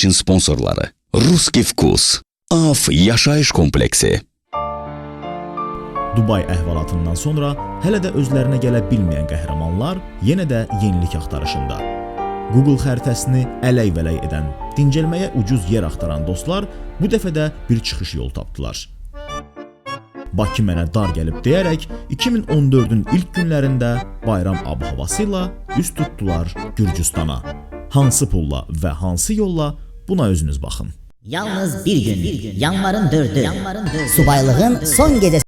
verilişin sponsorları Ruski Vkus, AF Yaşayış Kompleksi. Dubay əhvalatından sonra hələ də özlərinə gələ bilməyən qəhrəmanlar yenə də yenilik axtarışında. Google xəritəsini ələk-vələk edən, dincəlməyə ucuz yer axtaran dostlar bu dəfə də bir çıxış yolu tapdılar. Bakı mənə dar gəlib deyərək 2014-ün ilk günlərində bayram ab-havası ilə üz tutdular Gürcüstana. Hansı pulla və hansı yolla buna özünüz baxın. Yalnız bir gün, yanvarın 4'ü, subaylığın son gecesi.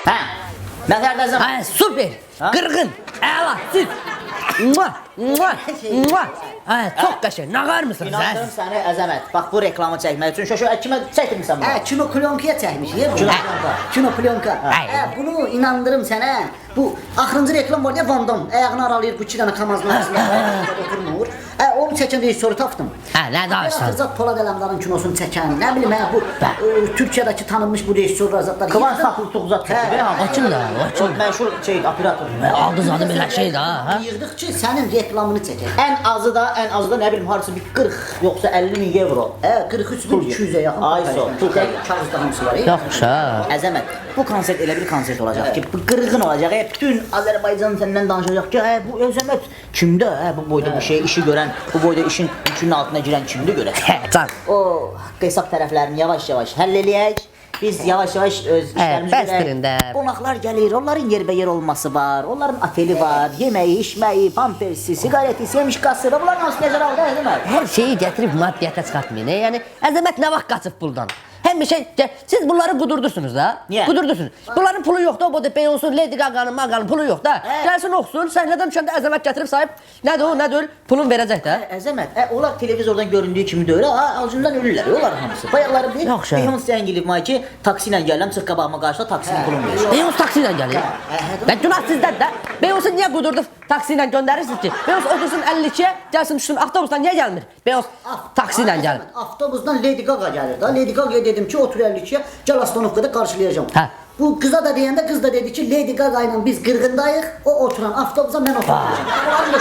Ha, nəzərdəsən? Ha, süper. Qırğın. Əla. Siz. Çox qəşəng. Nağar mısınız? İnandım səni Əzəmət. Bax bu reklamı çəkmək üçün şöşə kimə çəkdirmisən bunu? Kino plyonka çəkmiş, Plyonka. Kino plyonka. Bunu inandırım sənə. Bu axırıncı reklam var ya Van Damme, ayağını aralayır bu iki dənə kamazın arasında oturmur. Onu çəkən rejissoru tapdım. Nə danışsan? Zat Polad Ələmdarın kinosunu çəkən, nə bilim bu Türkiyədəki tanınmış bu rejissorlar zatlar. Kıvanç Tatlıtuğ çəkdi. O kimdir? O məşhur operator. Aldız adı belə şey də. Yığdıq ki, sənin reklamını çəkək. Ən azı da nə bilim harısı bir 40 yoxsa 50 min evro. 43.200-ə yaxın. Ayso. Kağızda hamısı var. Yoxsa. Əzəmət, bu konsert elə bir konsert olacaq ki, bu qırğın olacaq. Bütün Azərbaycan səndən danışacaq ki, bu Əzəmət kimdə? Bu boyda bu şey işi görən, bu boyda işin yükünün altına girən kimdir görək? Can. O qeysaq tərəflərini yavaş-yavaş həll eləyək. Biz yavaş-yavaş öz işlərimizi görək. Qonaqlar gəlir, onların yerbəyer olması var, onların ateli var, yeməyi, içməyi, pampersi, sigareti, semişkası və bunların hamısı nəzərə aldı, Əzəmət. Hər şeyi gətirib maddiyyata çıxartmayın. Yəni Əzəmət nə vaxt qaçıb puldan? Hem bir şey, siz bunları kudurdursunuz da. Niye? Kudurdursunuz. Bunların pulu yok da, o da Beyoncé'nun, Lady Gaga'nın, Maga'nın pulu yok da. Gelsin okusun, sahneden düşəndə Əzəmət gətirib sahip. Nədir o, nədir? Pulun verəcək də. Əzəmət, onlar televizordan göründüyü kimi də öyle, acından ölürlər, onlar hamısı. Bayaqları bir Beyoncé İngiliz ki, taksi ilə gələm, çıx qabağıma qarşıda taksinin pulunu verir. Beyoncé taksi ilə gəlir. Ben günah sizdən də. Beyoncé niye kudurdu taksi ilə göndərirsiniz ki? Beyoncé otursun 52'ye, gəlsin düşsün avtobusdan niye gəlmir? Beyoncé taksi ilə gəlir. Avtobusdan Lady Gaga gəlir da. Lady Gaga dedim ki, otur 52'ye, gel Astanovka'da karşılayacağım. Bu kıza da deyəndə kız da dedi ki, Lady Gaga ilə biz qırğındayıq, o oturan avtobusa mən oturacağım.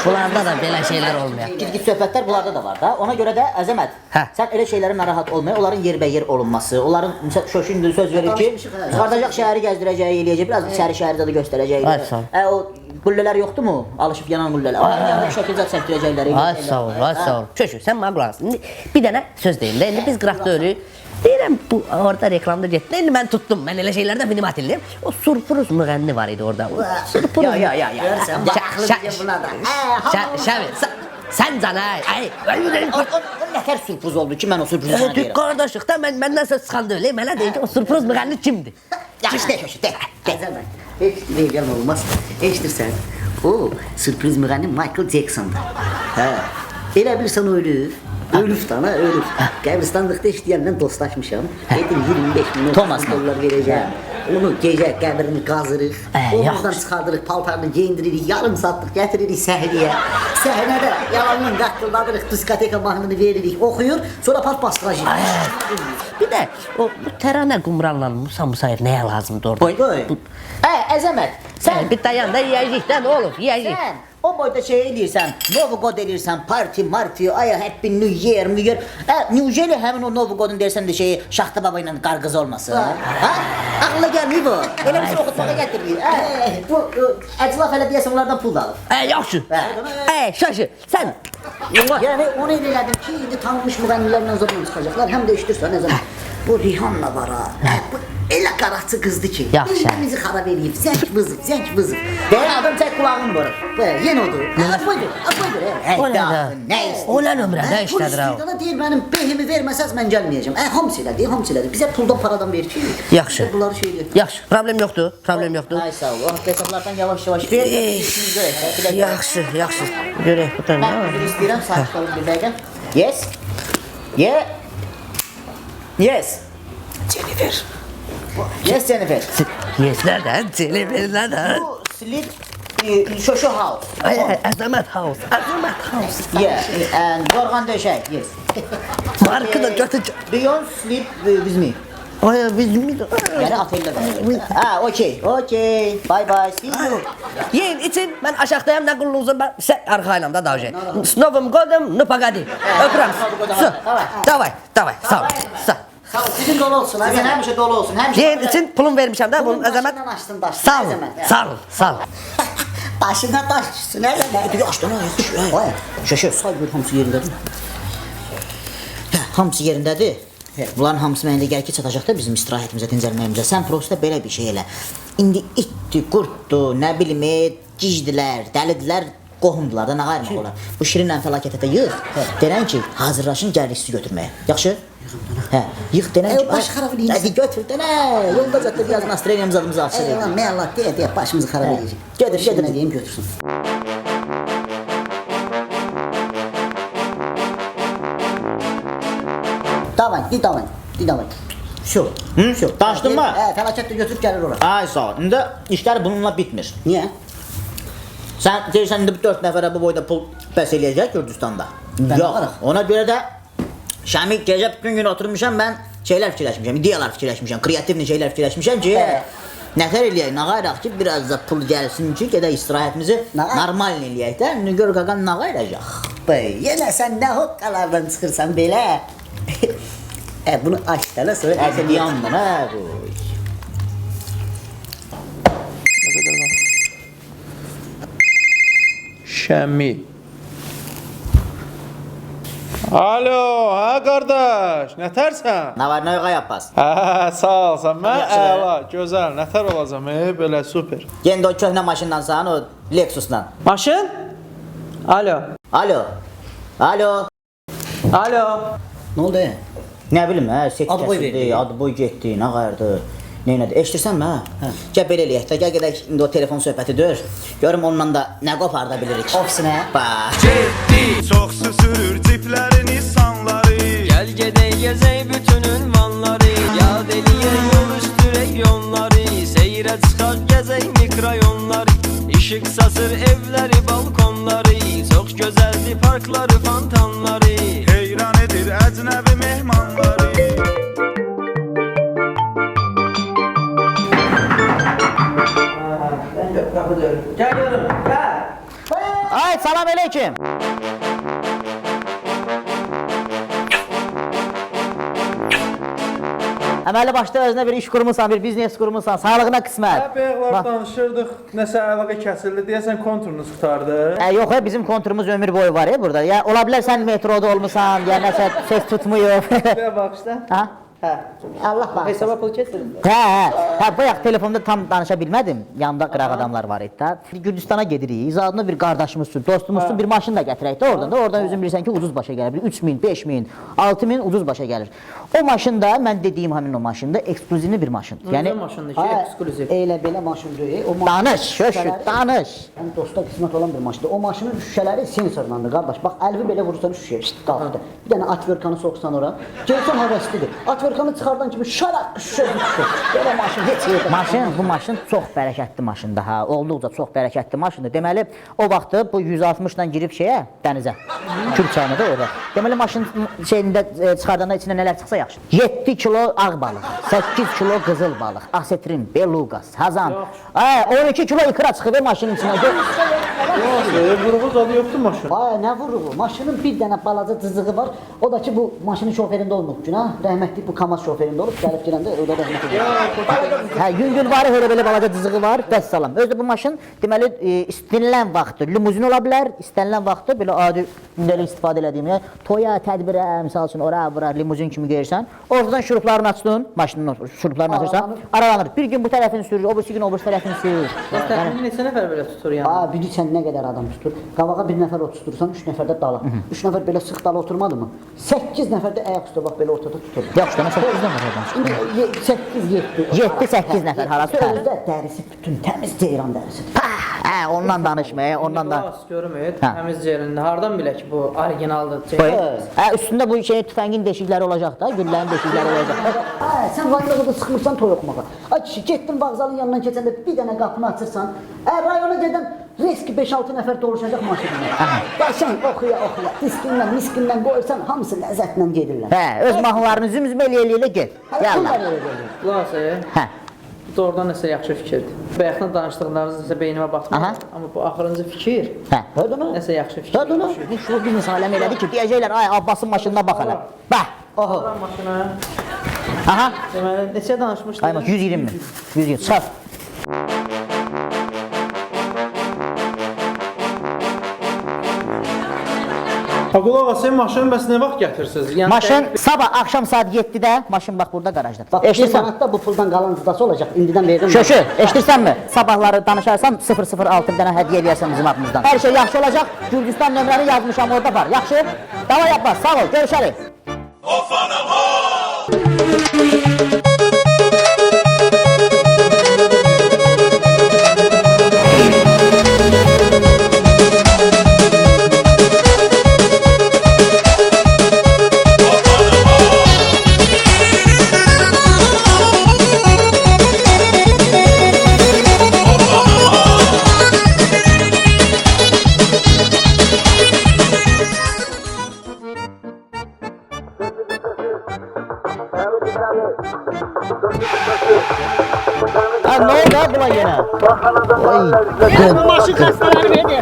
Bunlarda da belə şeyler olmuyor. Git söhbətlər bunlarda da var da. Ona görə də Əzəmət, sən elə şeylərə narahat olmaya, onların yerbəyer olunması, onların şöşündür söz verir ki, çıxardacaq şəhəri gəzdirəcəyi, eləyəcək, biraz içəri şəhərdə də göstərəcəyi. O qüllələr yoxdur mu? Alışıb yanan qüllələr. Onları bir şəkildə çəkdirəcəklər. Ay sağ ol, ay sağ ol. Köşü, sən mənə qulaq as. Bir dənə söz deyim də, indi biz qıraqda ölüyük. Deyirəm, bu orada reklamda getdi. İndi mən tutdum, mən elə şeylərdə minimat eləyim. O surpruz müğənni var idi orada. Surpruz. Ya. Görsən, baxlı deyəm buna da. Şəvi, sən can ay. O nətər sürpriz oldu ki, mən o sürprizi sənə deyirəm. Qardaşıq da məndən söz çıxanda öyle. Mənə deyir ki, o surpruz müğənni kimdir? Yaxşı, de. Əzəmət, heç deyəcəm olmaz. Eşidirsən, o sürpriz müğənni Michael Jackson'dır. Elə bilirsən ölüb. Ölüb dana, ölüb. Qəbristanlıqda işləyənlə dostlaşmışam. Dedim 25 milyon dollar verəcəm. Onu gecə qəbrini qazırıq. Omuzdan çıxardırıq, paltarını geyindiririk, yarım saatlıq gətiririk səhnəyə. Səhnədə yalanın qaqqıldadırıq, diskoteka mahnını veririk, oxuyur, sonra pat basqacıyıq. Bir də o təranə qumranla Musa Musayev nəyə lazımdır orada? Qoy. Əzəmət, sən bir dayan da yiyəcək də, nə olur, yiyəcək. Sən o boyda şey eləyirsən, Novgod eləyirsən, parti, aya happy new year. Newjeli həmin o Novgodun dersən də şeyi Şaxta Baba ilə qarqız olmasın. Ağlına gəlməyib o. Elə bir şey oxutmağa gətirir. Bu əclaf hələ deyəsən onlardan pul da alır. Yaxşı. Şaşı, sən. Yəni onu elədim ki, indi tanınmış müğənnilərlə zorla çıxacaqlar. Həm də işdirsən, Əzəmət. Bu Rihanna var ha. Bu elə qaraçı qızdı ki. Yaxşı. Bizi xarab eləyib. Zəng vızıb. Deyən adam tək qulağını vurur. Yenə odur. Buyur. O nədir? Nə O nə nömrə, nə işlədir ha? Polis deyir mənim behimi verməsəz mən gəlməyəcəm. Hamısı elədi. Bizə puldan paradan verir ki. Yaxşı. Bunları şey eləyir. Yaxşı, problem yoxdur, problem yoxdur. Ay sağ ol. O hesablardan yavaş-yavaş ver. İşimiz görək. Yaxşı. Görək bu tane. Mən üzr istəyirəm, sakit olun bir dəqiqə. Yes. Yes. Jennifer. Yes Jennifer. Yes, nereden? Celebir nereden? Bu Sleep Şoşo House. Azamet House. Yeah, and yorğan döşək. Yes. Markı da götür. Do you sleep with me? Ay biz mi? Yani atölyedə. Okay. Bye. See you. Yiyin için ben aşağıdayım ne kulluğuzum ben sen arkayım da davcı. Snovum godum ne pagadi. Öpürüm. Davay. Sağ ol. Sağ ol. Sizin dolu olsun. Sizin həmişə dolu olsun. Yiyin için pulum vermişim de bunun azamet. Başından açdın daşını. Sağ ol. Başına daş düşsün. Bir açdın ha. Şaşır. Say gör hamısı yerindədir. Hamısı yerindədir. Bunların hamısı mənə gəl ki çatacaq da bizim istirahətimizə, dincəlməyimizə. Sən prosta belə bir şey elə. İndi itdi, qurtdu, nə bilim, gicdilər, dəlidilər, qohumdular da, nə qayırmaq olar. Bu şirinlə fəlakətə də yığ. Denən ki, hazırlaşın gəlirsiz götürməyə. Yaxşı? Yığ denən ki, baş xarab edin. Hadi götür, denə. Yolda zətdə biraz nastriyemiz adımızı açsın. Eyvallah, məyallah, deyə, başımızı xarab edəcək. Gedir, nə deyim, götürsün. Davay. Şu. Danışdın mı? Fəlakət də götürüb gəlir ora. Ay sağ ol. İndi işlər bununla bitmir. Niyə? Sən deyirsən indi bu 4 nəfərə bu boyda pul bəs eləyəcək Gürcüstanda? Yox. Ona görə də Şəmi gecə bütün gün oturmuşam mən şeylər fikirləşmişəm, ideyalar fikirləşmişəm, kreativ şeylər fikirləşmişəm ki, nətər eləyək, nə qayraq ki, biraz da pul gəlsin ki, gedək istirahətimizi normal eləyək də, gör qaqan nə qayracaq. Yenə sən nə hoqqalardan çıxırsan belə? Bunu aç da sonra. Həsən yandan, bu. Şəmi. Alo, qardaş, nətərsən? Nə var, nə yox yapaz? Sağ olsan, mən əla, gözəl, nətər olacam, belə super. Yendə o köhnə maşından sağın, o Lexusdan. Maşın? Alo. Nə oldu? Nə bilim, set Adı boy kəsildi, verdi. adı boy getdi, nə qayırdı, neynədi, eşitirsənmi, Gəl belə eləyək də, gəl gedək, indi o telefon söhbəti dör, görüm onunla da nə qoparda bilirik. Ofisinə. Bax. Çok süsürür tiplerin insanları. Gel gedey gezey bütünün vanları. Ya deliye yol üstürek yolları. Seyre çıkar gezey mikrayonları. Işık sasır evleri balkonları. Çok güzeldi parkları fantanları. Heyran edir əcnəbi mehmanları. Gel görüm, gel. Ay, salam aleyküm. Əməli başda özünə bir iş qurmusan, bir biznes qurmusan, sağlığına qismət. Bəyəqlər danışırdıq, nəsə əlaqə kəsildi, deyəsən konturunuz qutardı. Yox, bizim konturumuz ömür boyu var burada. Ya ola bilər sən metroda olmusan, ya nəsə ses tutmuyor. Buraya baxışda. Ha? Hə. Allah bax. Hesaba pul kesildi. Bayaq telefonda tam danışa bilmədim. Yanımda qıraq adamlar var idi da. Gürcüstana gedirik. İzadına bir qardaşımızsın, dostumuzsun, bir maşın da gətirək də oradan da. Oradan özün bilirsən ki, ucuz başa gəlir. 3000, 5000, 6000 ucuz başa gəlir. O maşın da mən dediyim həmin o maşın da ekskluzivli bir maşındır. Yəni maşındır ki, ekskluziv. Elə belə maşın deyil. O Danış, şöşür, danış. Yəni dosta qismət olan bir maşındır. O maşının şüşələri sensorlandır qardaş. Bax, əlvi belə vurursan şüşəyə qalxdı. Bir dənə atverkanı soxsan ora. Gəlsən həvəslidir. Atverkanı çıxardan kimi şaraq şüşə düşür. Belə maşın heç yerdə. Bu maşın çox bərəkətli maşındır ha. Olduqca çox bərəkətli maşındır. Deməli, o vaxtı bu 160 ilə girib şeyə, dənizə. Kür çayına da orada. Deməli maşın şeyində çıxardanda içində nələr çıxsa yaxşı. 7 kilo ağ balıq, 8 kilo qızıl balıq, asetrin, beluqa, sazan. 12 kilo ikra çıxıb maşının içinə. Vuruğu zadı yoxdur maşın. Nə vuruğu? Maşının bir dənə balaca cızığı var. O da ki bu maşının şoferində olmur. Günah, rəhmətli bu Kamaz şoferində olub, gəlib girəndə orada rəhmət edir. Yüngül var, elə belə balaca cızığı var, vəssalam. Özdə bu maşın deməli istənilən vaxtı limuzin ola bilər, istənilən vaxtı belə adi gündəlik istifadə elədiyim, toya, tədbirə, misal üçün ora, bura limuzin kimi gedirsən. verirsən. Oradan şuruplarını açdın, maşının şuruplarını açırsan, aralanır. Bir gün bu tərəfini sürür, o birisi gün o birisi tərəfini sürür. Təxminən neçə nəfər belə tutur yəni? Aa, bilirsən nə qədər adam tutur. Qabağa bir nəfər oturtursan, 3 nəfər də dala. 3 nəfər belə sıx dala oturmadı mı? 8 nəfər də ayaq üstə bax belə ortada tutur. Yaxşı, nə 8 nəfər adam. İndi 8-7. 7-8 nəfər harası? Özdə dərisi bütün təmiz ceyran dərisidir. Hə, ondan danışma, ondan da. Qulaq görmür, təmiz ceyrindir. Hardan bilək ki, bu orijinaldır? Hə, üstündə bu şeyin tüfəngin deşikləri olacaq da, güllərin deşikləri olacaq da. Hə, sən vaqzalda çıxmırsan toy oxumağa. Ay kişi, getdin vaqzalın yanından keçəndə bir dənə qapını açırsan, rayona gedən riski 5-6 nəfər doluşacaq maşınla. Bax sən oxuya, diskindən, miskindən qoyursan, hamısı ləzzətlə gedirlər. Hə, öz mahnılarını zümzüm elə get. Yallah. Qulaq Hə. Doğrudan nəsə yaxşı fikirdir. Bayaqdan danışdıqlarınız nəsə beynimə batmadı. Amma bu axırıncı fikir Hə, gördün mü? nəsə yaxşı fikir. Gördün mü? Bu şu bir misaləm elədi ki, deyəcəklər, ay Abbasın maşınına bax hələ. Bax. Oho. Maşına. Aha. Deməli, neçə danışmışdın? Ay bax 120 min. 120. Çıxar. Qulaq as, sən maşını bəs nə vaxt gətirsiniz? Yəni Maşın sabah axşam saat 7-də maşın bax burada qarajda. Bax, bir Eşidirsən? manatda bu puldan qalan cüdası olacaq. İndidən veririm. Şöşü, eşidirsənmi? Sabahları danışarsam 006 bir dənə hədiyyə eləyərsən bizim adımızdan. Hər şey yaxşı olacaq. Gürcüstan nömrəni yazmışam orada var. Yaxşı? Davay Abbas, sağ ol. Görüşərik. Ha, ne oldu ha buna yine? Bu maşın xəstələri verdi.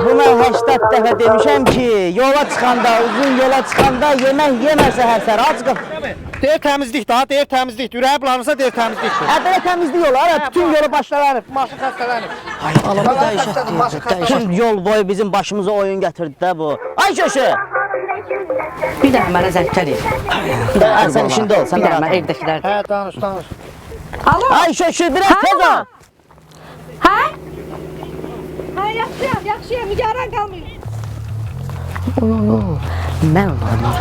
Buna 80 dəfə demişəm ki, yola çıxanda, uzun yola çıxanda yemək yeməsə hər sər, açıq. Deyir təmizlik daha, deyir təmizlik. Ürəyi bulanırsa deyir təmizlikdir. Belə təmizlik olar, bütün yolu başlanır. Maşın xəstələnib. Ay, alımı dəyişək. Bütün yol boyu bizim başımıza oyun gətirdi də bu. Ay şöşü! Bir dənə mənə zəng gəlir. Sən işində ol, sən Bir dənə rahat mən ol. evdəkilər. Hə, danış. Ay şöşü, biraz tez ol. Hə? Hə, yaxşıyam, nigaran qalmayın. Mən onlarım.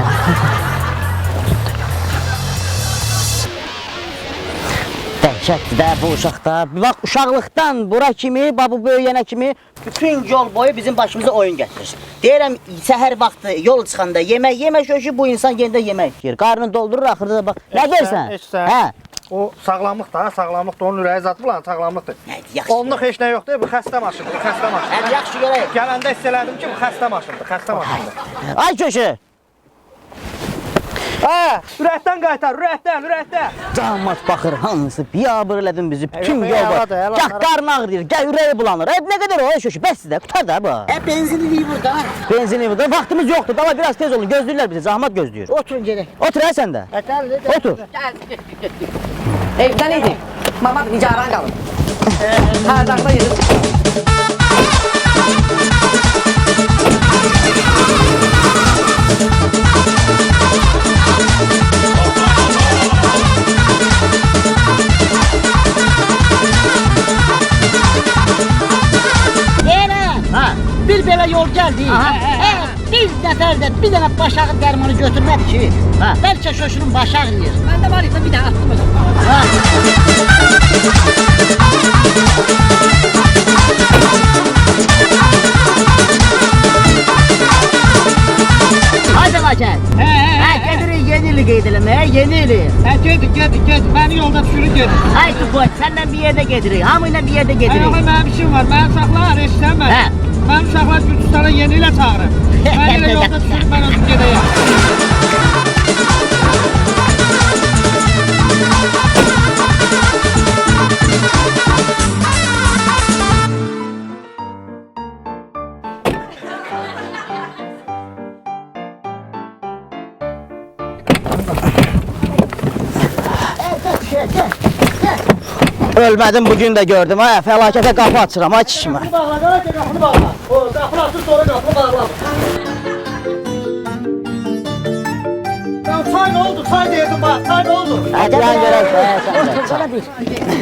Dəhşətdir də bu uşaqda. Bax, uşaqlıqdan bura kimi, bu böyüyənə kimi bütün yol boyu bizim başımıza oyun gətirir. Deyirəm, səhər vaxtı yol çıxanda yemək yemək şöşü bu insan yenə yemək yiyir. Qarnını doldurur, axırda da bax. Nə deyirsən? Hə. O sağlamlıqdır, sağlamlıqdır. Onun ürəyi zad bulan sağlamlıqdır. Yaxşı. Onluq heç nə yoxdur, bu xəstə maşındır, xəstə maşındır. Hə, yaxşı görək. Gələndə hiss elədim ki, bu xəstə maşındır, xəstə maşındır. Ay köşü. Hə, ürəkdən qaytar, ürəkdən. Damat baxır, hamısı biabır elədin bizi, bütün Yox, yol boyu. əladır. Gah qarnı ağrıyır, gah ürəyi bulanır. Nə qədər o köşü, bəs sizdə, qutar da bu. Benzinliyi burada. Benzini burada, vaxtımız yoxdur. Dava biraz tez olun, gözləyirlər bizi, zahmat gözləyir. Oturun gedək. Otur hə sən də. Otur. Evdən idi. Mama nigaran qalın. Hər dakika yedim. Bir belə yol gəldi. Bir nəfər də bir dənə baş ağrı dərmanı götürmədi ki, bəlkə şoşunun baş ağrıyır. Məndə var idi, bir dənə atdım. Haydi Laçən. Gedirik yeni ili qeyd eləməyə, yeni ili. Ged, məni yolda düşürün gedin. Ay Tupoç, səndən bir yerdə gedirik, hamı ilə bir yerdə gedirik. Mənim işim var, mənim uşaqlar eşitəmər. Mənim uşaqlar Gürcüstana yeni ilə çağırır. Mən elə yolda düşürüm, mən özüm gedəyəm. Ölmədim, bugün də gördüm. Ay, fəlakətə qapı açıram, ay çişimə. Qapını bağla. O qapını açır, sonra qapını bağla. Çay ne oldu? Çay dedim bak. Çay ne oldu? Hadi lan görək.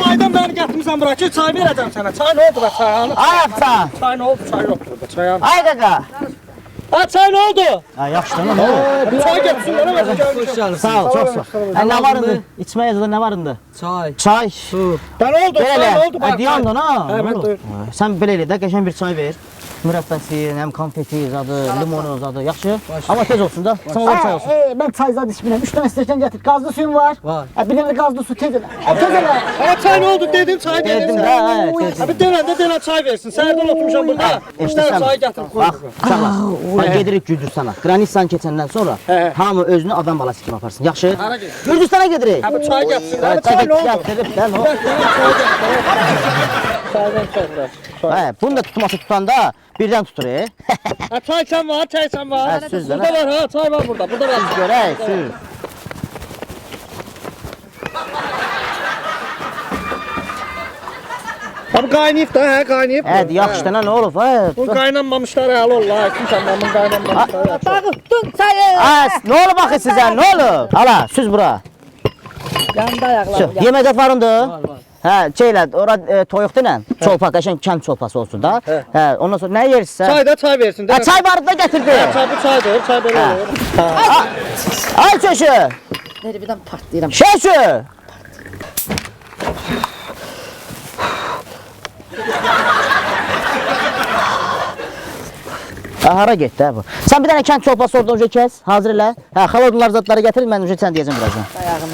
Çaydan beni gətirmisən bura ki, çay verəcəm sənə. Çay ne oldu be çay? Ay afsan. Çay ne oldu? Çay yoxdur burada. Çay al. Ay qaqa. Ha çay ne oldu? Ha yaxşı tamam oğlum. Çay getirsin bana ben gəlmişəm. Sağ ol, çok sağ ol. Ne var indi? İçmeye yazıda ne var indi? Çay. Çay. Ben oldu? Çay ne oldu? Belə. Diyandan ha. Evet, buyur. Sən belə elə də qəşəng bir çay ver. Mürəbbəsi, həm konfeti zadı, limonu zadı. Yaxşı. Amma tez olsun da. Sən olur çay olsun. Ben çay zad içmirəm. 3 dənə stəkan gətir. Qazlı suyun var? Var. Bir dənə qazlı su tez elə. Tez elə. Ha çay ne oldu dedim çay dedim. Dedim də, hə. Abi denən çay versin. Səhərdən oturmuşam burada. Bir dənə çay gətirib Bax, koy. uşaqlar. Bax gedirik Gürcüstana. Qranistan keçəndən sonra hamı özünü adam balası kimi aparsın. Yaxşı? Hara gedirik? Gürcüstana gedirik. Abi çay gətirsin. Hə, Abi çay ne oldu? gətirib, sən o. Çaydan çaylar. Hə, bunu da tutması tutanda birdən tutur. Ha çay sen var, çay sen var. Ha, süz Burada lan. var ha, çay var burada. Burada var. Görək, sür. Abi qaynayıb da, hə, qaynayıb. Hə, yaxşı da nə olub? Hə. Bu qaynanmamışlar hələ Allah. Kimsən bunun qaynanmamışlar. Dağıttın çayı. Ay, nə olub axı sizə? Nə olub? Ala, süz bura. Yandı ayaqlarım. Yemək aparındı? Hə, şeylə, ora toyuqdu ilə. Çolpa, qəşəng kənd çolpası olsun da. Hə, ondan sonra nə yersən? Çay da çay versin. Hə, çay barını da gətirdi. Çay bu çaydır, çay belə olur. Ay çöşü, Nereden partlayıram. şöşü. Hara getdi hə bu? Sən bir dənə kənd çolpası orada uca kəs, hazır elə. Hə, xalodunlar zadları gətir, mən uca sən deyəcəm birazdan. Ayağım.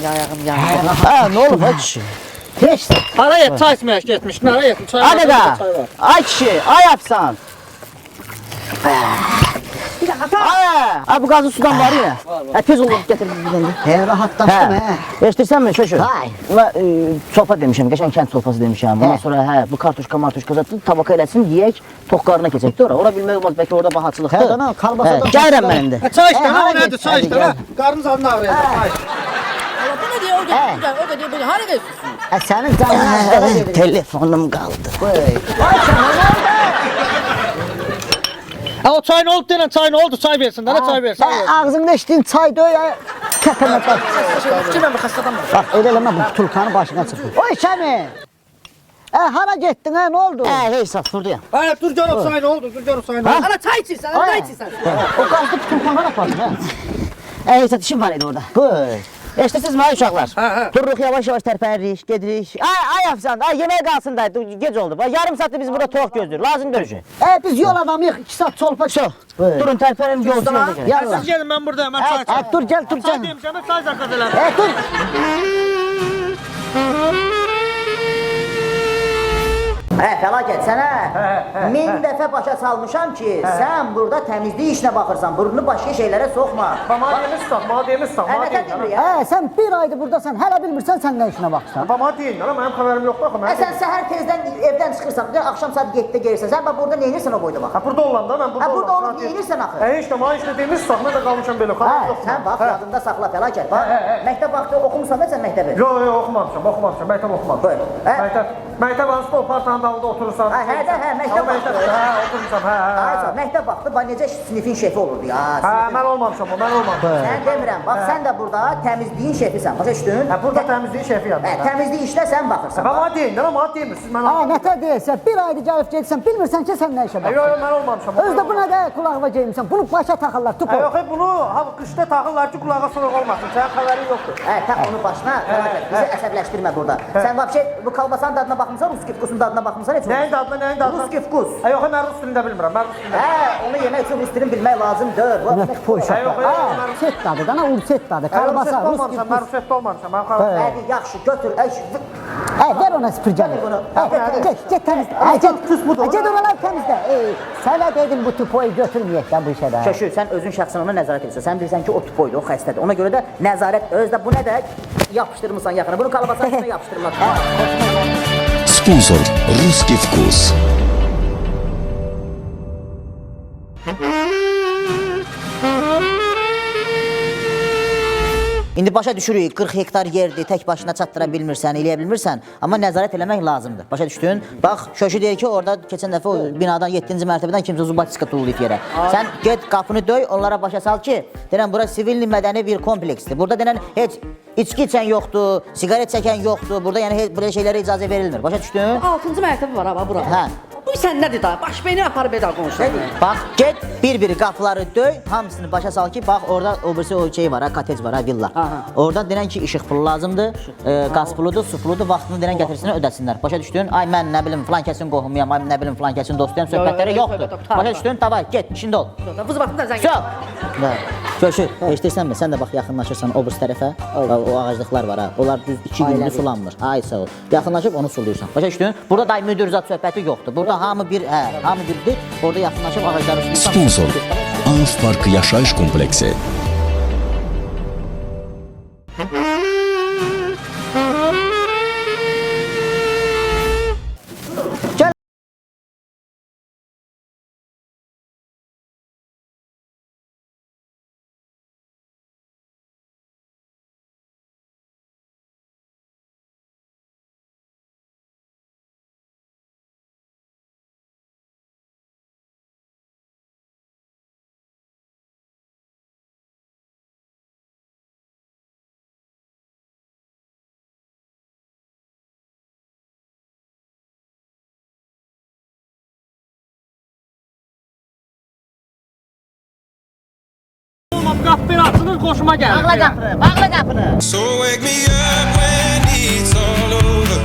Hə, nə olub ay kişi? Heç də. Haraya çay içməyə getmiş. Nereye getmiş? Çay Hadi da. çay var. Ay kişi, ay yapsan. Bir dakika. Ay, bu gazlı sudan var ya. Var. Tez olur, getir bir dənə. He, rahatlaşdım he. Eşitirsən mi şöşü? Hay. Və sopa demişəm, qəşəng kənd sopası demişəm. Ondan sonra hə, bu martuşka zatı tabaka eləsin, yeyək, toq qarına keçək. Ora, ora bilmək olmaz, bəlkə orada bahaçılıqdır. Hə, dana, kalbasadan Gəlirəm mən indi. Çay işte, hadi ha nerede git, çay hadi işte ha. Karnınız adını ağrıyacak. Çay. Allah bu ne diyor? O diyor. O diyor. Bu diyor. Hani geçiyorsun? Senin canına gelir. Telefonum qaldı. Ha o çay ne oldu denen çay ne oldu? Çay versin. Dana çay versin. Ağzında içtiğin çay döy. Tepeme bak. Kimden bir hastadan mı? Bak öyle eleme bu tulkanın başına çıkıyor. Oy Şami. Hara gittin ha ne oldu? Hey sat, vurdu ya. Ha dur canım çay ne oldu? Dur canım çay ne oldu? Ana çay içirsen. Ana çay içirsen. O gazlı tulkanı yaparsın ha. Hey sat, işim var idi orada. Buyur. Eşitsiz mi ay uşaqlar? Dururuq yavaş-yavaş tərpənirik, gedirik. Ay Afsan, ay yemək qalsın da, gec oldu. Yarım saatdır biz burada toq gözlür, lazım döyüşü. Biz yol adamıyıq 2 saat çolpa Çox, durun tərpənin yolculuğuna gəlin. Yallah. Siz gelin ben buradayım. Ben çay içeceğim. Dur gel dur Çay gel. demişim. Ben çay zakat ederim. Dur. Fəlakət, sənə 1000 dəfə başa salmışam ki, sən burada təmizlik işinə baxırsan, burnunu başqa şeylərə soxma. Bana demişsən, bana demişsən. Nətər demir ya? Sen bir aydır buradasan, hələ bilmirsən sən nə işinə baxırsan. Bana deyin, ana benim haberim yoktu axı. Sən səhər tezdən evdən çıxırsan, axşam saat 7-də gəlirsən, sən burada nə edirsən o boyda bax? Ha burada olanda ben burada. Burada olub nə edirsən axı? İşte bana işte demişsən, mən də qalmışam belə. Sən bax, yadında saxla fəlakət. Bax, məktəb vaxtı oxumusan da sən məktəbi? Yo oxumamışam, məktəb oxumamışam. Məktəb hansı o partanın dalında oturursan. Məktəb vaxtı. Oturmuşam, Məktəb vaxtı necə sinifin şefi olurdu ya. Mən olmamışam, mən olmamışam. Sən demirəm, bax sən də burada təmizliyin şefisən, başa düşdün? Burada təmizliyin şefiyəm. Təmizlik işlə sən baxırsan. Bana deyin, bana demirsiniz, mən Nətər deyirsən, bir aydır gəlib gedirsən, bilmirsən ki sən nə işə baxırsan. Yo, mən olmamışam. Özdə bu nə də qulağıma geymirsən, bunu başa taxırlar, tup ol. Yox, bunu qışda taxırlar ki, qulağa soruq olmasın, sənin xəbərin yoxdur. Tax onu başına, bizi əsəbləşdirmə burada. Sən vəbşə bu kalbasanın dadına baxmısan, Ruskivkusun dadına baxmısan heç? Nəyin dadına, nəyin dadına? Ruskivkus. Yox, mən rus dilini də bilmirəm, mən rus dilini. Onu yemək üçün rus dilini bilmək lazımdır. Bu demək poşa. Urset dadı, dana urset dadı, kalbasa, Ruskivkus. Mən rusətdə olmamışam, mən xəbər. Hadi, yaxşı, götür. Ver ona süpürgəni. Get təmizlə. Get oralar təmizlə. Sənə dedim bu tupoyu götürməyək də bu işə də. Şaşı, sən özün şəxsən ona nəzarət edirsən. Sən bilirsən ki, o tupoydu, o xəstədir. Ona görə də nəzarət özdə bu nə də yapışdırmısan yaxına. Bunu kalbasanın üstünə yapışdırırlar. Sponsor Ruski Vkus. İndi başa düşürük 40 hektar yerdir, tək başına çatdıra bilmirsən, eləyə bilmirsən, amma nəzarət eləmək lazımdır. Başa düşdün? Bax, Şöşü deyir ki, orada keçən dəfə o binadan 7-ci mərtəbədən kimsə Zubatiska tullayıb yerə. Sən get qapını döy, onlara başa sal ki, deyirəm bura sivilli mədəni bir kompleksdir. Burada deyirəm heç içki içən yoxdur, siqaret çəkən yoxdur. Burada yəni belə şeylərə icazə verilmir. Başa düşdün? 6-cı mərtəbə var ha bura. Hə. Bu sən nədir da? Baş beyni aparıb edal konuşsan. Bax, get bir-bir qapıları döy, hamısını başa sal ki, bax orada o birisi o şey var ha, kotec var ha, villa. Oradan deyirəm ki, işıq pulu lazımdır, qaz puludur, su puludur, vaxtını deyirəm gətirsinlər, ödəsinlər. Başa düşdün? Ay mən nə bilim filan kəsin qohumuyam, ay nə bilim filan kəsin dostuyam, söhbətləri yoxdur. Başa düşdün? Davay, get, işində ol. Bu zıbatını da sən Söv. Köşü, eşidirsənmi? Sən də bax yaxınlaşırsan o birisi tərəfə, o ağaclıqlar var ha. Onlar düz 2 gündür sulanmır. Ay sağ ol. Yaxınlaşıb onu sulayırsan. Başa düşdün? Burada day müdür zat söhbəti yoxdur. Burada hamı birdir. Orada yaxınlaşıb ağacları sulayırsan. Sponsor AF Park Yaşayış Kompleksi. Qapı açılır, xoşuma gəlir. Bağla qapını. So wake me up when it's all over.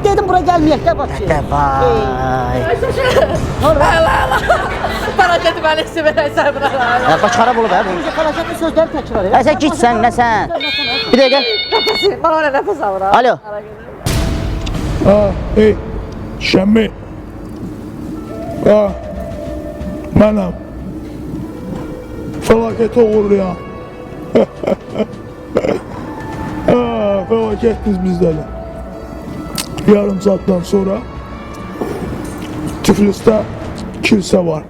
Dedim bura gəlməyək də bax. Vay. Paraketi ben eksi vereysen bırak. Ya baş xarab olub ha bu. Fəlakətli sözləri təkrar et. Sən git sən, nə sən? Bir dəqiqə. Nefesi, bana öyle nefes al bırak. Alo. Hey, Şəmi. Mənəm. Fəlakəti uğurlayan. Fəlakətiniz bizdədir. Yarım saatdan sonra Tiflis'te kilsə var.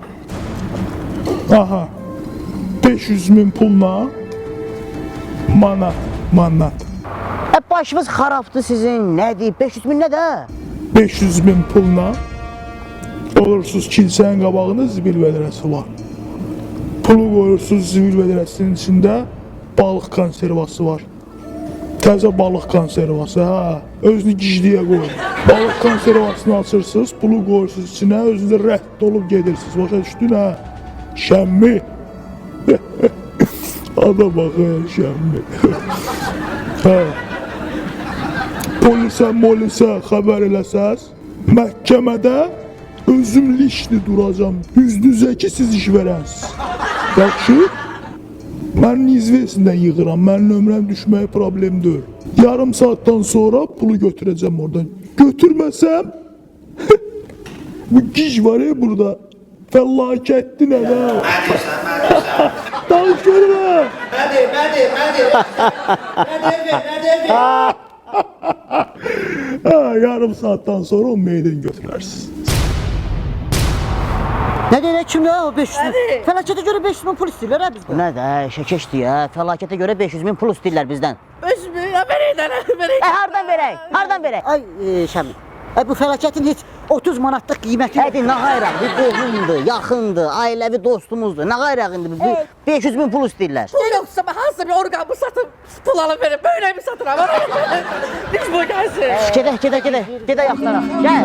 Aha. 500.000 pulla manat. Başınız xarabdır sizin. Nədir? 500.000 nə də? 500.000 pulla olursunuz kilsənin qabağında zibil vedrəsi var. Pulu qoyursunuz zibil vedrəsinin içində balıq konservası var. Təzə balıq konservası, hə. Özünü gicliyə qoyun. Balıq konservasını açırsınız, pulu qoyursunuz içinə, özünüzə rədd olub gedirsiniz. Başa düşdün, hə? Şəmmi. Ada bax, şəmmi. Hə. Polisə xəbər eləsəz, məhkəmədə özüm lişli duracam. Yüzünüzə ki, siz iş verənsiz. Yaxşı? Mən izvesindən yığıram, mənim nömrəm düşməyə problem deyil. Yarım saatdan sonra pulu götürəcəm oradan. Götürməsəm, bu gic var ya burada, fəlakətli nədə? Danış görmə. Yarım saatdan sonra o meydan götürərsiniz. Ne diyor kimle o 500 bin? Felakete göre 500 bin pul istiyorlar ha bizden. Ne de şekeşti ya. Felakete göre 500 bin pul istiyorlar bizden. 500 bin ya vereyden. Hardan verək? Hardan verək? Ay Şamil. Ay bu felaketin hiç 30 manatlıq qiyməti yok. Hadi nə qayraq, bir qohumdur, yaxındır, ailəvi dostumuzdur. Nə qayraq indi? 500 bin pul istiyorlar. Bu yoksa ben hansı bir organımı satıp pul alıp verip böyle mi satıram? Hiç bu gelsin. Gedək yaxlara. Gəl.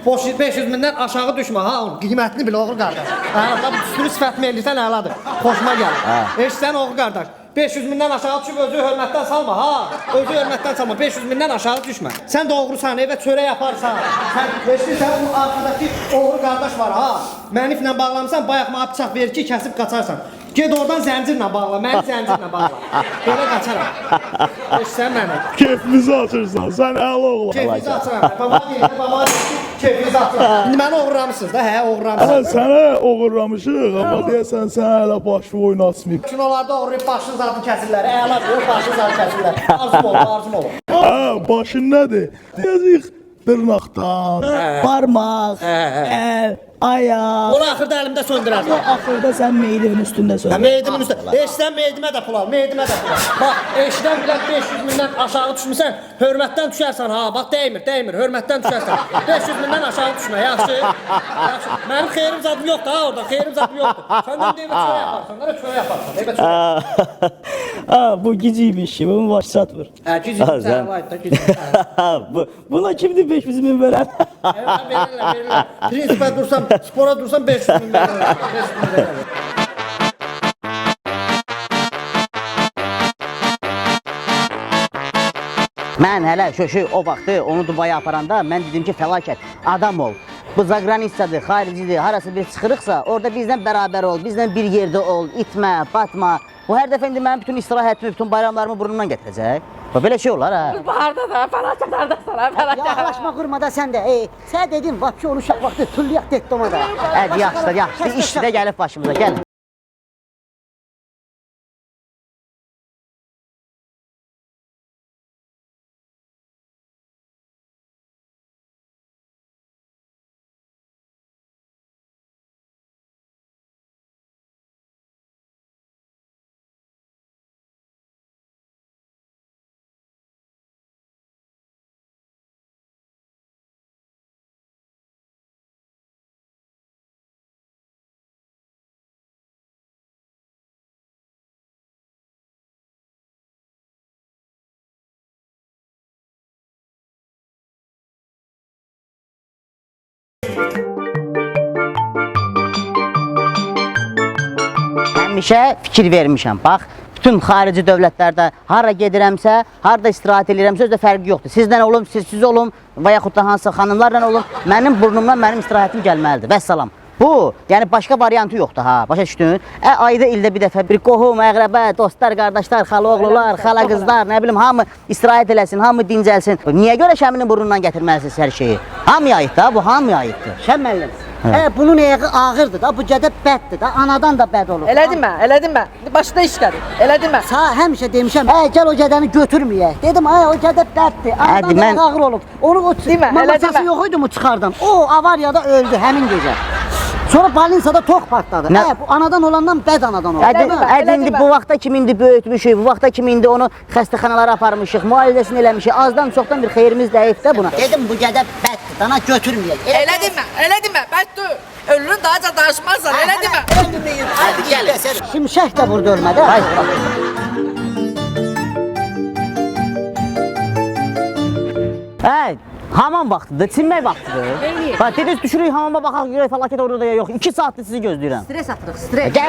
O 500 bindən aşağı düşmə ha, qiymətli bil oğul qardaş. Hə, üstünü sifətmə eləyirsən əladır. Xoşuma gəlir. Eşitsən oğul qardaş. 500 bindən aşağı düşüb özü hörmətdən salma ha. Özü hörmətdən salma. 500 bindən aşağı düşmə. Sən doğrusan, evə çörək yaparsan. Sən eşitirsən bu arxadakı oğul qardaş var ha. Məni iplə bağlamısan, bayaq mənə bıçaq verir ki, kəsib qaçarsan. Ged oradan zəncirlə bağla, məni zəncirlə bağla. Belə qaçaram. Eşitsən məni. Keyfinizi açırsan, sən əla oğlan. Keyfinizi açıram. Baba deyir ki, keyfinizi açıram. İndi məni oğurlamışsınız da, hə, oğurlamışsınız. Sənə oğurlamışıq, amma deyəsən sən hələ başı oyunu açmayıb. Kinolarda oğurlayıb başın zadını kəsirlər, əladır, başın zadını kəsirlər. Arzum olur. Başın nədir? Deyəcəyik, dırnaqdan, parmaq, əl, ayaq. Onu axırda əlimdə söndürərsən. Axırda sən meydimin üstündə söndür. Meydimin üstündə. Eşidən meydimə də pul al, meydimə də pul al. Bax, eşidən bilən 500 mindən aşağı düşmüsən, hörmətdən düşərsən ha. Bax, dəymir, hörmətdən düşərsən. 500 mindən aşağı düşmə, yaxşı. Yaxşı. Mənim xeyrim zadım yoxdur ha orada, xeyrim zadım yoxdur. Səndən də evə çörək yaparsan, da çörək yaparsan, evə çörək. Bu giciymiş ki, bunun başı çatmır. Giciymiş, sən var da giciymiş. Buna kimdir 500 min verən? Verirlər. Prinsipə dursam, spora dursam 500 min verirlər. 500 min verirlər. Mən hələ şöşü o vaxtı onu Dubaya aparanda mən dedim ki, fəlakət, adam ol. Bu zaqranistadır, xaricidir, harası bir çıxırıqsa, orada bizdən bərabər ol, bizdən bir yerdə ol, itmə, batma. Bu hər dəfə indi mənim bütün istirahətimi, bütün bayramlarımı burnumdan gətirəcək. Belə şey olar ha. Baharda da, fəlakətlərdə sana, fəlakət. Yaxlaşma qurmada sən də. Sən dedin, vapki onu uşaq vaxtı tulluyaq detdoma da. Hadi yaxşı, işçi də gəlib başımıza, gəl. Həmişə fikir vermişəm. Bax, bütün xarici dövlətlərdə hara gedirəmsə, harada istirahət edirəmsə, özdə fərqi yoxdur. Sizdən olum, siz olum və yaxud da hansısa xanımlarla olum, mənim burnumdan mənim istirahətim gəlməlidir. Vəssalam. Bu, yəni başqa variantı yoxdur ha, başa düşdün? Ayda ildə bir dəfə bir qohum, əqrəbə, dostlar, qardaşlar, xala oğlular, xala qızlar, nə bilim, hamı istirahət eləsin, hamı dincəlsin. Niyə görə Şəminin burnundan gətirməlisiniz hər şeyi? Hamıya aid da, bu hamıya aiddir. Şəm müəllim, Bunun ayağı ağırdır da, bu gədə bəddir da, anadan da bəd olur. Elə demə. Başına iş gəlir. Elə demə. Sağ həmişə demişəm, gəl o gədəni götürməyək. Dedim, o gədə bəddir, anadan da ayağı ağır olub. Onu mamasası yox idi mu çıxardan? O avariyada öldü həmin gecə. Sonra Balinsada tok partladı. Bu anadan olandan bəd anadan oldu. İndi bu vaxta kimi indi böyütmüşük, bu vaxta kimi indi onu xəstəxanalara aparmışıq, müalicəsini eləmişik. Azdan çoxdan bir xeyrimiz dəyib də buna. Dedim, bu gədə bəddir, dana götürməyək. Elə demə. Bəddir. Ölünün daha da danışmazsan. Elə demə. Hadi gəl. Şimşək də burada ölmədi. Hamam vaxtıdır, çinmək vaxtıdır. Bax, dediniz düşürük hamama baxaq, görək fəlakət orada ya yox. 2 saatdır sizi gözləyirəm. Stres atırıq, stres. Gəl.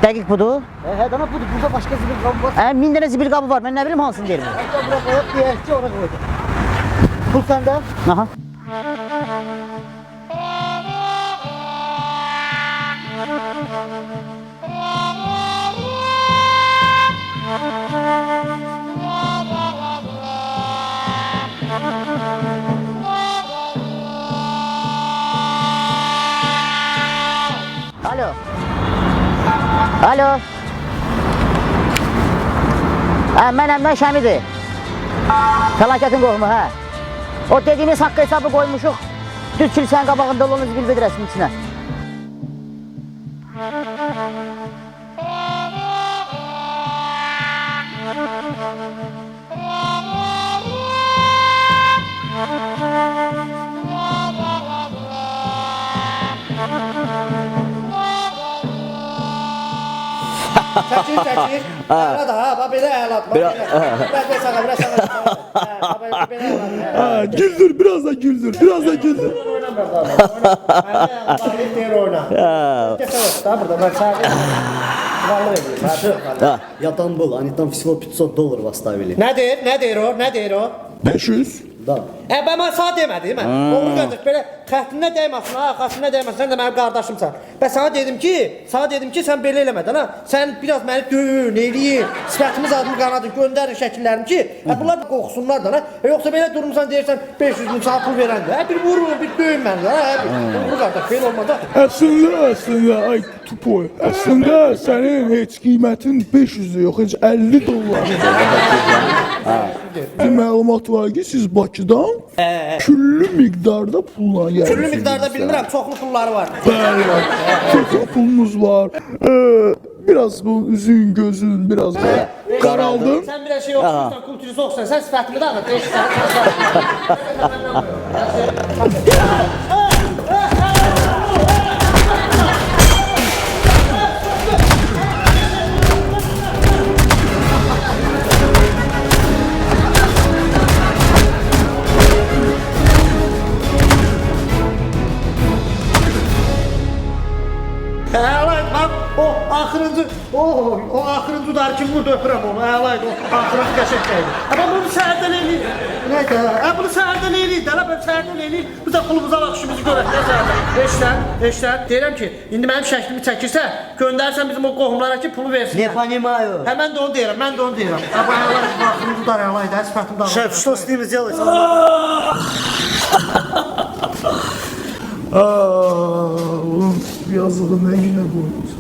Dəqiq budur. Dana budur, burada başqa zibil qabı var. 1000 dənə zibil qabı var, mən nə bilim hansını deyirəm. Bura qoyub, deyək ki, ora qoydum. Pul səndə? Aha. Alo. Alo. Mənəm Şəmidir. Fəlakətin qohumu, hə. O dediyiniz haqqı hesabı qoymuşuq. Düz kilsənin qabağında olan zibil vedrəsinin içinə. Çəkir. Əla da, bax belə əladır. Biraz sağa. Güldür, biraz da güldür. Я там был, они там всего $500 оставили. Nə deyir o? 500. Да. Mən sağ demədim, oğru qardaş, belə xəttinə dəyməsin, arxasına dəyməsin, sən də mənim qardaşımsan. Mən sana dedim ki, sən belə eləmədin, sən biraz məni döyün, eləyin, sifətimiz adımı qanadın, göndərin şəkillərim ki, bunlar qoxusunlar da, yoxsa belə durmuşsan deyirsən 500 min sağ pul verəndə, bir vurun, bir döyün məni, oğru qardaş, belə olmaz. Əslində, ay tupoy, əslində sənin heç qiymətin 500 yox, heç $50. Məlumat var ki, siz Bakıdan küllü miqdarda pulla gəlirsiniz. Küllü miqdarda bilmirəm, çoxlu pulları var. Bəli, çoxlu pulunuz var. Biraz bu üzün, gözün biraz qaraldın. Sən bir şey oxuyursan, kulturizi oxusan, sən sifətimi də anlat, o axırıncı udarı kim vurdu öpürəm onu, əlaydı, o axırıncı qəşək deyil. Ama bunu səhərdən eləyir. Nəydə? Bunu səhərdən eləyir, bunu səhərdən eləyir. Biz də pulumuza baxışımızı görək də səhərdən. Eşlər, deyirəm ki, indi mənim şəklimi çəkirsə, göndərsən bizim o qohumlara ki, pulu versin. Не понимаю. Mən də onu deyirəm, Bu axırıncı udarı əlaydı, sifətim dağılır. Шеф, что с ними сделать? Yazığı nə günə qoymusunuz?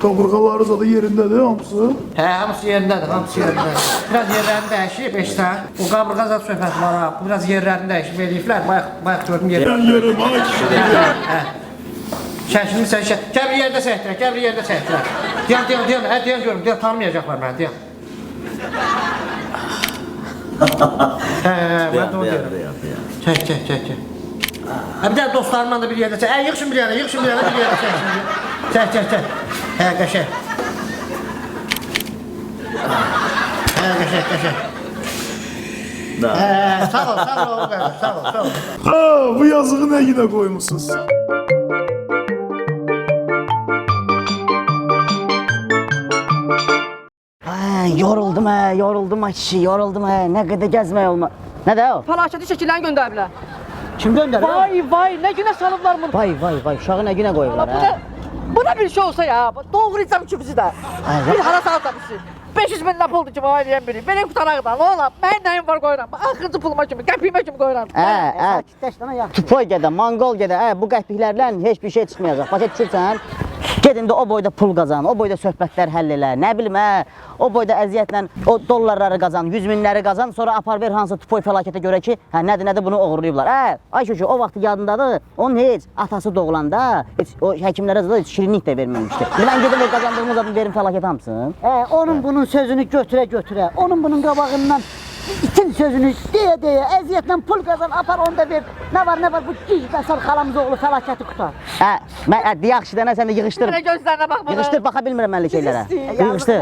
Qaburğalarınız da yerindədir hamısı? Hamısı yerindədir. Biraz yerlərini dəyişib, eşsən. O qaburğa zat söhbəti var ha. Biraz yerlərini dəyişib eləyiblər. Bayaq gördüm yerlərini. Yerim, ay kişi. Şəkilini sən gəl bir yerdə çəkdirək, Deyən görüm, tanımayacaqlar məni, deyən. Mən də onu deyirəm. Çək. Bir də dostlarımla da bir yerdə çək. Yığışın bir yerdə çək. Qəşək. Qəşək. Sağ ol, qardaş, sağ ol. Bu yazığı nə günə qoymusunuz? yoruldum ay kişi, yoruldum Nə qədər gəzmək olmaz. Nədir o? Fəlakəti şəkillərini göndəriblər. Kim göndərir? Vay, nə günə salıblar bunu. Vay, uşağı nə günə qoyublar Bu da, bu da bir şey olsa ya. Doğrayacağım ikimizi də. Bir hala salacağım bizi. 500 min lira puldur ki, bana eləyən biri. Benim qutanaqdan, oğlan, mənim nəyim var qoyuram. Axırıncı puluma kimi, qəpiyimə kimi qoyuram. Tupoy gedə, Mongol gedə, bu qəpiklərlə heç bir şey çıxmayacaq. Başa düşürsən? Gedin də o boyda pul qazan, o boyda söhbətlər həll elə, nə bilim o boyda əziyyətlə o dollarları qazan, 100 minləri qazan, sonra apar ver hansı tupoy fəlakətə görə ki, nədir bunu oğurlayıblar. Ay şükür, o vaxt yadındadır, onun heç atası doğulanda, heç o həkimlərə də şirinlik də verməmişdi. Mən gedim o qazandığımız adını verim fəlakət hamısın. Onun bunun sözünü götürə, onun bunun qabağından itin sözünü deyə, əziyyətlə pul qazan, apar onu da ver. Nə var, bu Gizbəsar xalamız oğlu fəlakəti qutar. Yaxşı dənə sən də yığışdır. Mənə gözlərinə baxma. Yığışdır, baxa bilmirəm mənli şeylərə. Yığışdır.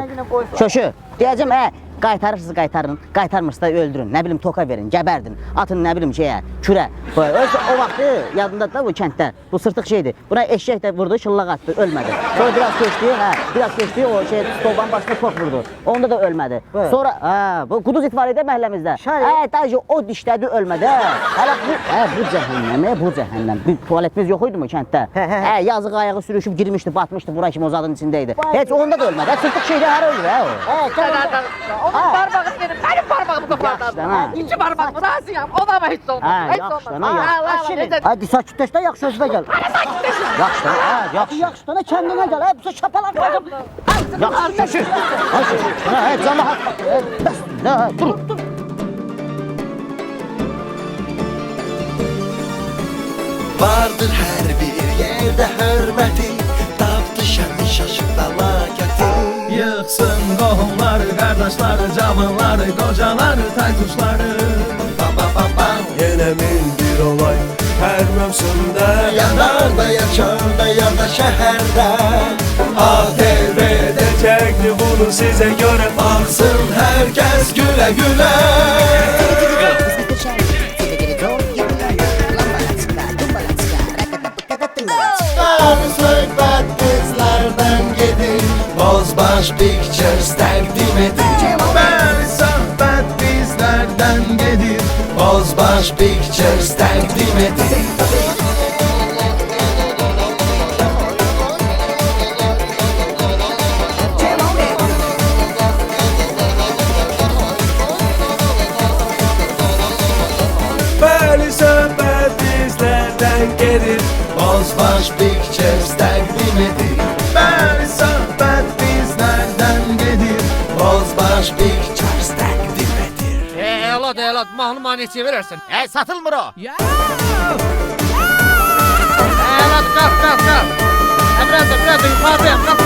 Şoşu, deyəcəm, qaytarırsınız qaytarın, qaytarmırsınız da öldürün, nə bilim toka verin, gəbərdin, atın nə bilim şeyə, kürə. O vaxtı yadındadır da bu kənddə, bu sırtıq şeydir. Buna eşək də vurdu, şıllaq atdı, ölmədi. Sonra biraz keçdi, o şey stolbanın başına tok vurdu. Onda da ölmədi. Sonra, bu quduz it var idi məhəlləmizdə. Dayıcı o dişlədi, ölmədi. Hələ bu cəhənnəm, bir tualetimiz yox idi mi kənddə? Yazıq ayağı sürüşüb, girmişdi, batmışdı, bura kimi o zadın içindəydi. Heç onda da ölmədi, sırtıq şeydə hara öldü, Onun parmağı benim, benim parmağımı kopardan. İki parmağımı razıyam, ona mı hiç olmaz? Hiç olmaz. Hadi sakitləşdə, yaxşı özünə gəl. Yaxşı dana kəndinə gəl, bu şapalar qoydum. Yaxşı, cəmaat. Dur. Vardır hər bir yerdə hörməti, tapdı şəmi şaşıb fəlakəti. Yıxsın qohumlar, qardaşlar, cavanlar, qocalar, taytuşları. Yenə min bir olay hər mövsümdə, yanarda, yaşarda, ya da şəhərdə. ATV edəcəkdir bunu sizə görə, baxsın hər kəs gülə-gülə. Söhbət qızlardan gedir, Bozbaş Pictures təqdim edir. Bəli, söhbət bizlərdən gedir, Bozbaş Pictures təqdim edir. Bəli, söhbət bizlərdən gedir, Bozbaş Pictures təqdim edir. Bəli, söhbət bizlərdən gedir, Bozbaş Pictures təqdim edir. Elad, mahnıma neçəyə verərsən? Satılmır o. Elad, qalx. Biraz da yuxarıdayım, qalx.